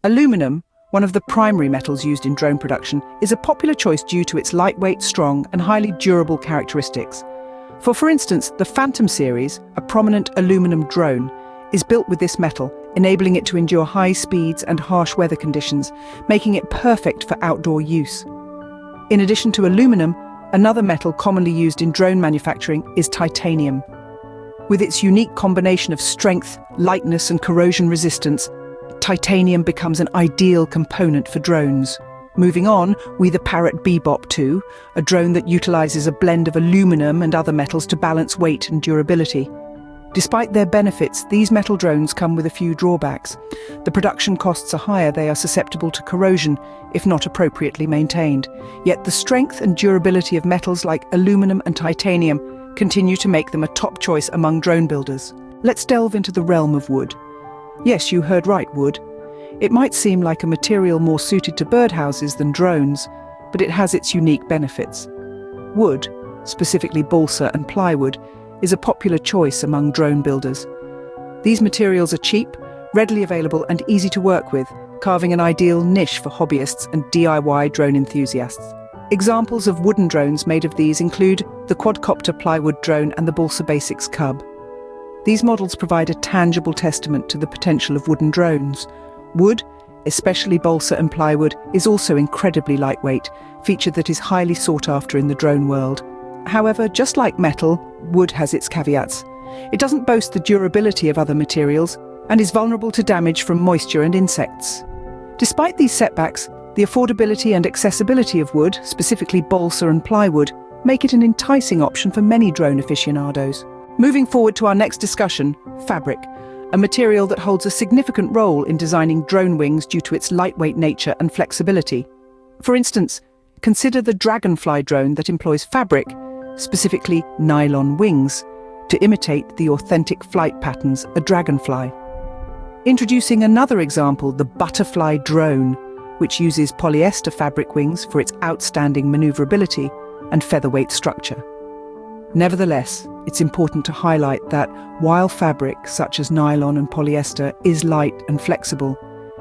Aluminum, one of the primary metals used in drone production, is a popular choice due to its lightweight, strong, and highly durable characteristics. For instance, the Phantom series, a prominent aluminum drone, is built with this metal, enabling it to endure high speeds and harsh weather conditions, making it perfect for outdoor use. In addition to aluminum, another metal commonly used in drone manufacturing is titanium. With its unique combination of strength, lightness, and corrosion resistance, titanium becomes an ideal component for drones. Moving on, the Parrot Bebop 2, a drone that utilizes a blend of aluminum and other metals to balance weight and durability. Despite their benefits, these metal drones come with a few drawbacks. The production costs are higher, they are susceptible to corrosion if not appropriately maintained. Yet the strength and durability of metals like aluminum and titanium continue to make them a top choice among drone builders. Let's delve into the realm of wood. Yes, you heard right, wood. It might seem like a material more suited to birdhouses than drones, but it has its unique benefits. Wood, specifically balsa and plywood, is a popular choice among drone builders. These materials are cheap, readily available, and easy to work with, carving an ideal niche for hobbyists and DIY drone enthusiasts. Examples of wooden drones made of these include the quadcopter plywood drone and the Balsa Basics Cub. These models provide a tangible testament to the potential of wooden drones. Wood, especially balsa and plywood, is also incredibly lightweight, a feature that is highly sought after in the drone world. However, just like metal, wood has its caveats. It doesn't boast the durability of other materials and is vulnerable to damage from moisture and insects. Despite these setbacks, the affordability and accessibility of wood, specifically balsa and plywood, make it an enticing option for many drone aficionados. Moving forward to our next discussion, fabric, a material that holds a significant role in designing drone wings due to its lightweight nature and flexibility. For instance, consider the Dragonfly drone that employs fabric, specifically nylon wings, to imitate the authentic flight patterns a dragonfly. Introducing another example, the Butterfly drone, which uses polyester fabric wings for its outstanding maneuverability and featherweight structure. Nevertheless, it's important to highlight that while fabric, such as nylon and polyester, is light and flexible,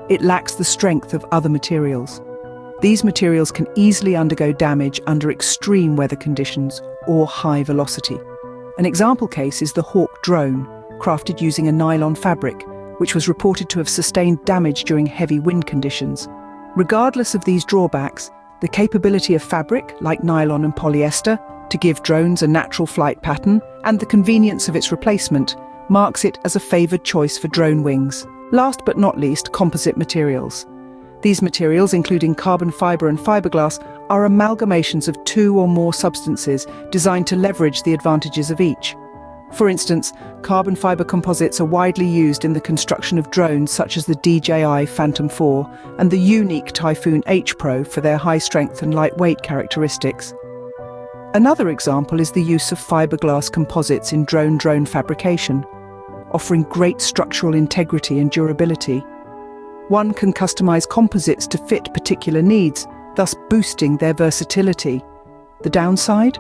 it lacks the strength of other materials. These materials can easily undergo damage under extreme weather conditions or high velocity. An example case is the Hawk drone, crafted using a nylon fabric, which was reported to have sustained damage during heavy wind conditions. Regardless of these drawbacks, the capability of fabric, like nylon and polyester, to give drones a natural flight pattern, and the convenience of its replacement, marks it as a favoured choice for drone wings. Last but not least, composite materials. These materials, including carbon fibre and fiberglass, are amalgamations of two or more substances designed to leverage the advantages of each. For instance, carbon fibre composites are widely used in the construction of drones such as the DJI Phantom 4 and the unique Typhoon H Pro for their high strength and lightweight characteristics. Another example is the use of fiberglass composites in drone fabrication, offering great structural integrity and durability. One can customize composites to fit particular needs, thus boosting their versatility. The downside?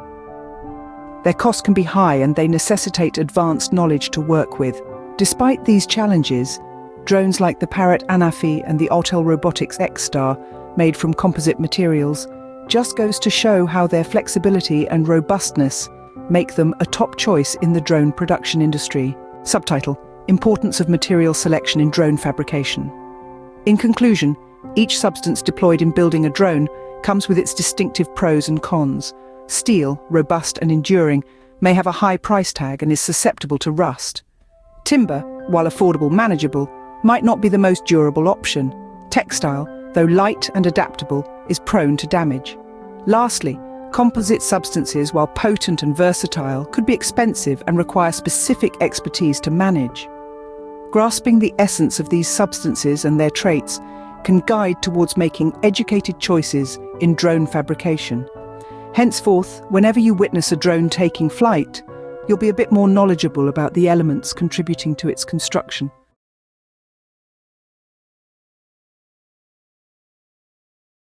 Their costs can be high and they necessitate advanced knowledge to work with. Despite these challenges, drones like the Parrot Anafi and the Autel Robotics X-Star, made from composite materials, just goes to show how their flexibility and robustness make them a top choice in the drone production industry. Subtitle: Importance of Material Selection in Drone Fabrication. In conclusion, each substance deployed in building a drone comes with its distinctive pros and cons. Steel, robust and enduring, may have a high price tag and is susceptible to rust. Timber, while affordable and manageable, might not be the most durable option. Textile, though light and adaptable, is prone to damage. Lastly, composite substances, while potent and versatile, could be expensive and require specific expertise to manage. Grasping the essence of these substances and their traits can guide towards making educated choices in drone fabrication. Henceforth, whenever you witness a drone taking flight, you'll be a bit more knowledgeable about the elements contributing to its construction.